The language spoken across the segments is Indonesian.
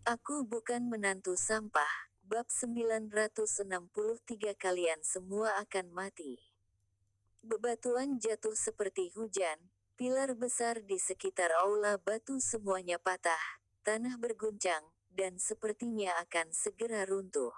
Aku bukan menantu sampah. Bab 963 kalian semua akan mati. Bebatuan jatuh seperti hujan, pilar besar di sekitar aula batu semuanya patah, tanah berguncang, dan sepertinya akan segera runtuh.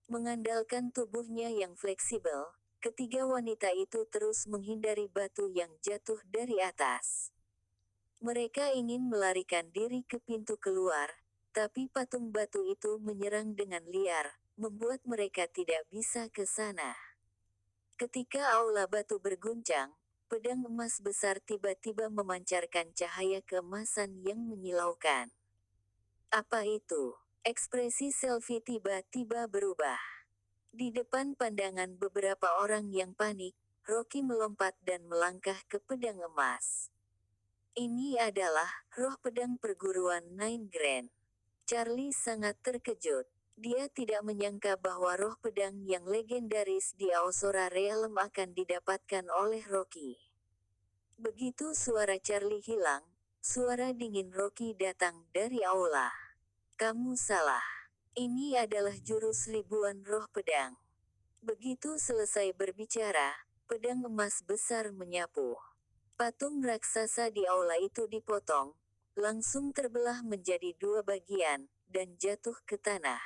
Mengandalkan tubuhnya yang fleksibel, ketiga wanita itu terus menghindari batu yang jatuh dari atas. Mereka ingin melarikan diri ke pintu keluar, tapi patung batu itu menyerang dengan liar, membuat mereka tidak bisa ke sana. Ketika aula batu berguncang, pedang emas besar tiba-tiba memancarkan cahaya keemasan yang menyilaukan. Apa itu? Ekspresi Selvi tiba-tiba berubah. Di depan pandangan beberapa orang yang panik, Rocky melompat dan melangkah ke pedang emas. Ini adalah roh pedang perguruan Nine Grand. Charlie sangat terkejut. Dia tidak menyangka bahwa roh pedang yang legendaris di Aosora Realm akan didapatkan oleh Rocky. Begitu suara Charlie hilang, suara dingin Rocky datang dari aula. Kamu salah. Ini adalah jurus ribuan roh pedang. Begitu selesai berbicara, pedang emas besar menyapu. Patung raksasa di aula itu dipotong, langsung terbelah menjadi dua bagian, dan jatuh ke tanah.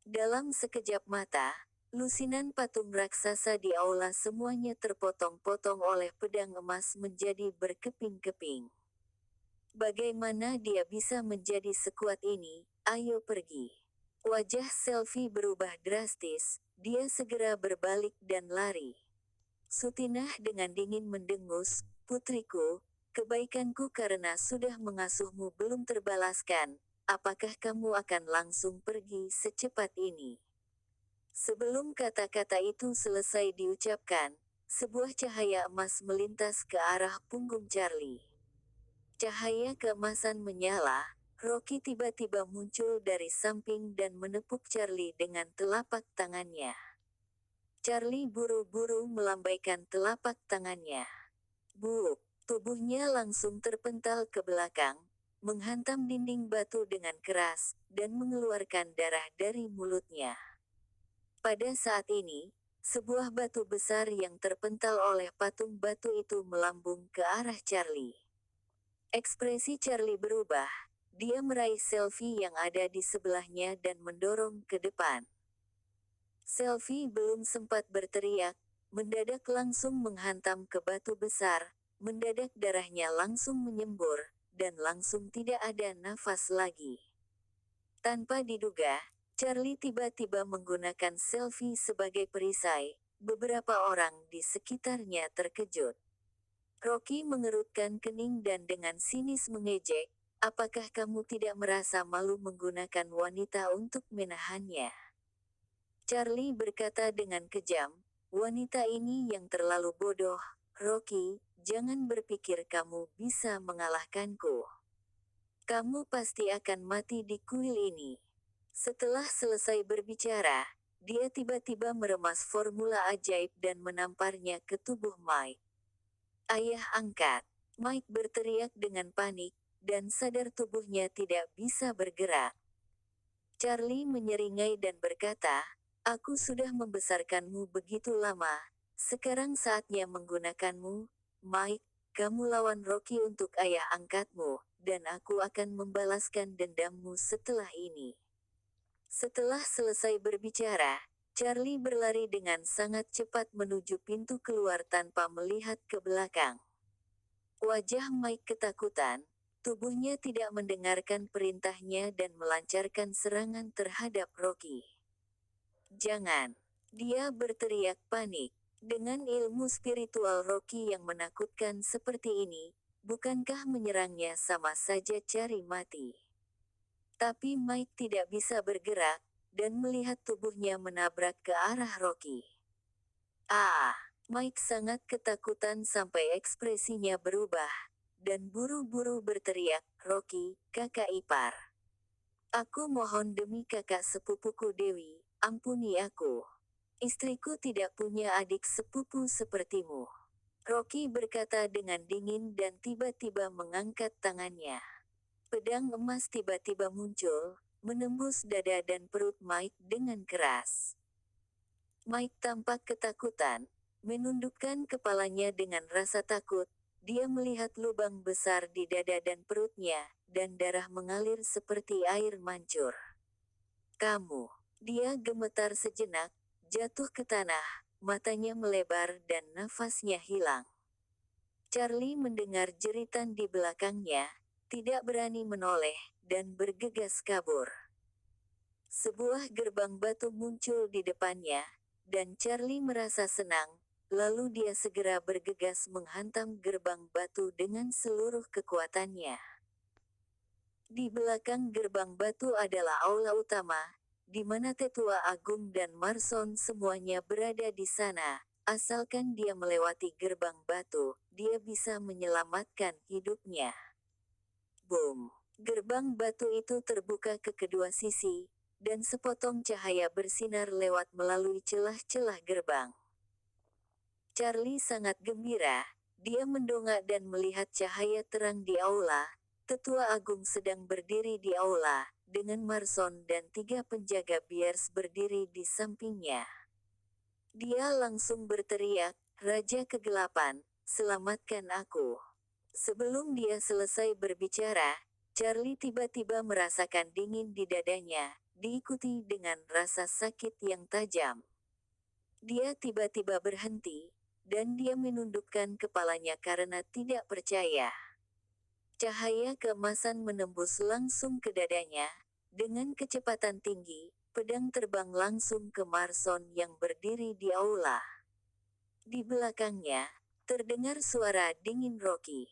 Dalam sekejap mata, lusinan patung raksasa di aula semuanya terpotong-potong oleh pedang emas menjadi berkeping-keping. Bagaimana dia bisa menjadi sekuat ini? Ayo pergi. Wajah Selvi berubah drastis, dia segera berbalik dan lari. Sutinah dengan dingin mendengus, "Putriku, kebaikanku karena sudah mengasuhmu belum terbalaskan, apakah kamu akan langsung pergi secepat ini?" Sebelum kata-kata itu selesai diucapkan, sebuah cahaya emas melintas ke arah punggung Charlie. Cahaya keemasan menyala, Rocky tiba-tiba muncul dari samping dan menepuk Charlie dengan telapak tangannya. Charlie buru-buru melambaikan telapak tangannya. Buuk, tubuhnya langsung terpental ke belakang, menghantam dinding batu dengan keras, dan mengeluarkan darah dari mulutnya. Pada saat ini, sebuah batu besar yang terpental oleh patung batu itu melambung ke arah Charlie. Ekspresi Charlie berubah, dia meraih Selvi yang ada di sebelahnya dan mendorong ke depan. Selvi belum sempat berteriak, mendadak langsung menghantam ke batu besar, mendadak darahnya langsung menyembur, dan langsung tidak ada nafas lagi. Tanpa diduga, Charlie tiba-tiba menggunakan Selvi sebagai perisai, beberapa orang di sekitarnya terkejut. Rocky mengerutkan kening dan dengan sinis mengejek, "Apakah kamu tidak merasa malu menggunakan wanita untuk menahannya?" Charlie berkata dengan kejam, "Wanita ini yang terlalu bodoh, Rocky, jangan berpikir kamu bisa mengalahkanku. Kamu pasti akan mati di kuil ini." Setelah selesai berbicara, dia tiba-tiba meremas formula ajaib dan menamparnya ke tubuh Mike. "Ayah angkat!" Mike berteriak dengan panik, dan sadar tubuhnya tidak bisa bergerak. Charlie menyeringai dan berkata, "Aku sudah membesarkanmu begitu lama, sekarang saatnya menggunakanmu, Mike. Kamu lawan Rocky untuk ayah angkatmu, dan aku akan membalaskan dendammu setelah ini." Setelah selesai berbicara, Charlie berlari dengan sangat cepat menuju pintu keluar tanpa melihat ke belakang. Wajah Mike ketakutan, tubuhnya tidak mendengarkan perintahnya dan melancarkan serangan terhadap Rocky. "Jangan!" Dia berteriak panik. Dengan ilmu spiritual Rocky yang menakutkan seperti ini, bukankah menyerangnya sama saja cari mati? Tapi Mike tidak bisa bergerak, dan melihat tubuhnya menabrak ke arah Rocky. Ah! Mike sangat ketakutan sampai ekspresinya berubah, dan buru-buru berteriak, "Rocky, kakak ipar. Aku mohon demi kakak sepupuku Dewi, ampuni aku. Istriku tidak punya adik sepupu sepertimu." Rocky berkata dengan dingin dan tiba-tiba mengangkat tangannya. Pedang emas tiba-tiba muncul, menembus dada dan perut Mike dengan keras. Mike tampak ketakutan, menundukkan kepalanya dengan rasa takut. Dia melihat lubang besar di dada dan perutnya, dan darah mengalir seperti air mancur. Kamu. Dia gemetar sejenak, jatuh ke tanah, matanya melebar dan nafasnya hilang. Charlie mendengar jeritan di belakangnya, tidak berani menoleh, dan bergegas kabur. Sebuah gerbang batu muncul di depannya, dan Charlie merasa senang, lalu dia segera bergegas menghantam gerbang batu dengan seluruh kekuatannya. Di belakang gerbang batu adalah aula utama, di mana Tetua Agung dan Marson semuanya berada di sana. Asalkan dia melewati gerbang batu, dia bisa menyelamatkan hidupnya. Boom! Gerbang batu itu terbuka ke kedua sisi, dan sepotong cahaya bersinar lewat melalui celah-celah gerbang. Charlie sangat gembira. Dia mendongak dan melihat cahaya terang di aula. Tetua Agung sedang berdiri di aula, dengan Marson dan 3 penjaga Biers berdiri di sampingnya. Dia langsung berteriak, "Raja Kegelapan, selamatkan aku." Sebelum dia selesai berbicara, Charlie tiba-tiba merasakan dingin di dadanya, diikuti dengan rasa sakit yang tajam. Dia tiba-tiba berhenti, dan dia menundukkan kepalanya karena tidak percaya. Cahaya keemasan menembus langsung ke dadanya. Dengan kecepatan tinggi, pedang terbang langsung ke Marson yang berdiri di aula. Di belakangnya, terdengar suara dingin Rocky.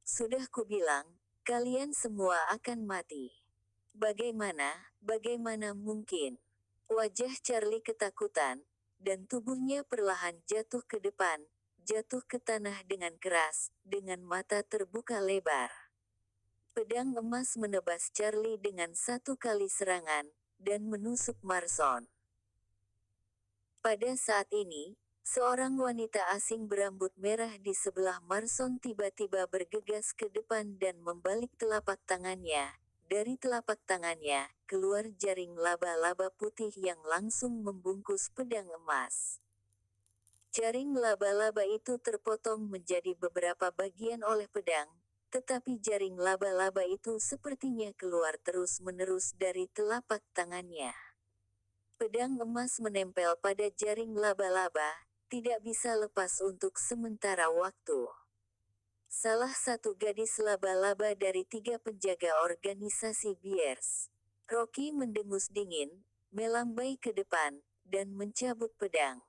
"Sudah kubilang, kalian semua akan mati. Bagaimana mungkin?" Wajah Charlie ketakutan, dan tubuhnya perlahan jatuh ke depan, jatuh ke tanah dengan keras, dengan mata terbuka lebar. Pedang emas menebas Charlie dengan 1 kali serangan, dan menusuk Marson. Pada saat ini, seorang wanita asing berambut merah di sebelah Marson tiba-tiba bergegas ke depan dan membalik telapak tangannya. Dari telapak tangannya, keluar jaring laba-laba putih yang langsung membungkus pedang emas. Jaring laba-laba itu terpotong menjadi beberapa bagian oleh pedang, tetapi jaring laba-laba itu sepertinya keluar terus-menerus dari telapak tangannya. Pedang emas menempel pada jaring laba-laba, tidak bisa lepas untuk sementara waktu. Salah satu gadis laba-laba dari 3 penjaga organisasi Biers. Rocky mendengus dingin, melambai ke depan, dan mencabut pedang.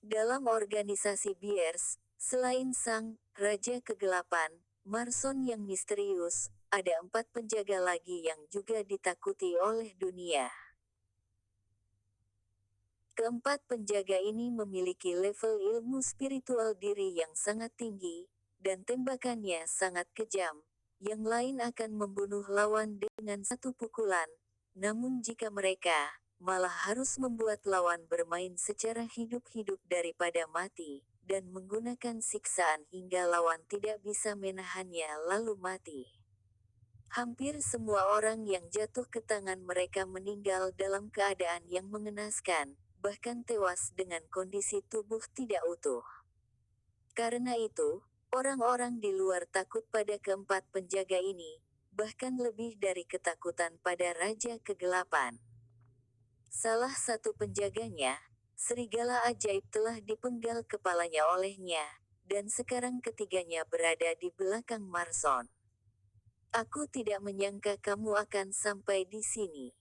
Dalam organisasi Biers, selain sang Raja Kegelapan, Marson yang misterius, ada 4 penjaga lagi yang juga ditakuti oleh dunia. Keempat penjaga ini memiliki level ilmu spiritual diri yang sangat tinggi, dan tembakannya sangat kejam. Yang lain akan membunuh lawan dengan 1 pukulan, namun jika mereka malah harus membuat lawan bermain secara hidup-hidup daripada mati, dan menggunakan siksaan hingga lawan tidak bisa menahannya lalu mati. Hampir semua orang yang jatuh ke tangan mereka meninggal dalam keadaan yang mengenaskan, bahkan tewas dengan kondisi tubuh tidak utuh. Karena itu, orang-orang di luar takut pada keempat penjaga ini, bahkan lebih dari ketakutan pada Raja Kegelapan. Salah satu penjaganya, serigala ajaib telah dipenggal kepalanya olehnya, dan sekarang ketiganya berada di belakang Marson. "Aku tidak menyangka kamu akan sampai di sini."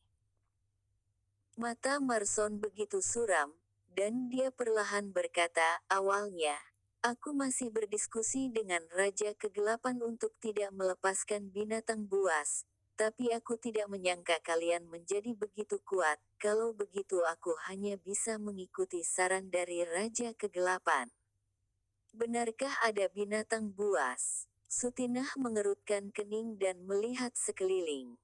Mata Marson begitu suram, dan dia perlahan berkata, "Awalnya, aku masih berdiskusi dengan Raja Kegelapan untuk tidak melepaskan binatang buas, tapi aku tidak menyangka kalian menjadi begitu kuat. Kalau begitu aku hanya bisa mengikuti saran dari Raja Kegelapan." "Benarkah ada binatang buas?" Sutinah mengerutkan kening dan melihat sekeliling.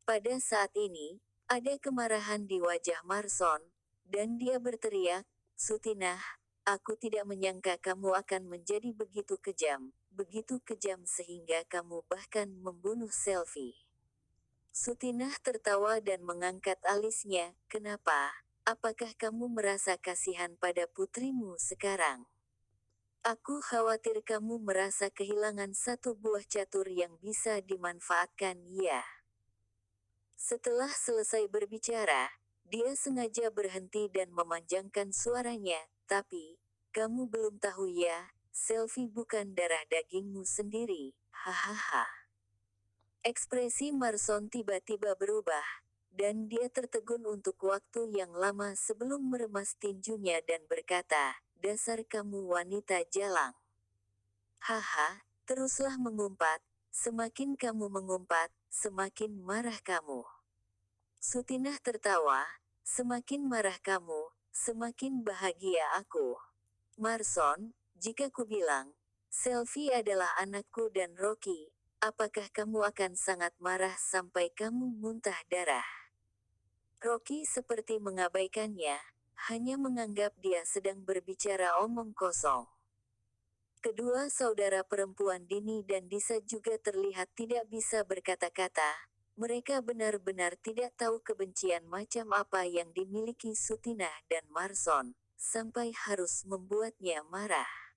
Pada saat ini, ada kemarahan di wajah Marson, dan dia berteriak, "Sutinah, aku tidak menyangka kamu akan menjadi begitu kejam. begitu kejam sehingga kamu bahkan membunuh Selfie. Sutinah tertawa dan mengangkat alisnya, kenapa? Apakah kamu merasa kasihan pada putrimu sekarang? Aku khawatir kamu merasa kehilangan satu buah catur yang bisa dimanfaatkan ya. Setelah selesai berbicara, dia sengaja berhenti dan memanjangkan suaranya, tapi, kamu belum tahu ya, Selfie bukan darah dagingmu sendiri, hahaha. Ekspresi Marson tiba-tiba berubah, dan dia tertegun untuk waktu yang lama sebelum meremas tinjunya dan berkata, dasar kamu wanita jalang. Haha, teruslah mengumpat, semakin kamu mengumpat, semakin marah kamu. Sutinah tertawa, semakin marah kamu, semakin bahagia aku. Marson, jika ku bilang, Selfie adalah anakku dan Rocky, apakah kamu akan sangat marah sampai kamu muntah darah? Rocky seperti mengabaikannya, hanya menganggap dia sedang berbicara omong kosong. Kedua saudara perempuan Dini dan Disa juga terlihat tidak bisa berkata-kata. Mereka benar-benar tidak tahu kebencian macam apa yang dimiliki Sutinah dan Marson, sampai harus membuatnya marah.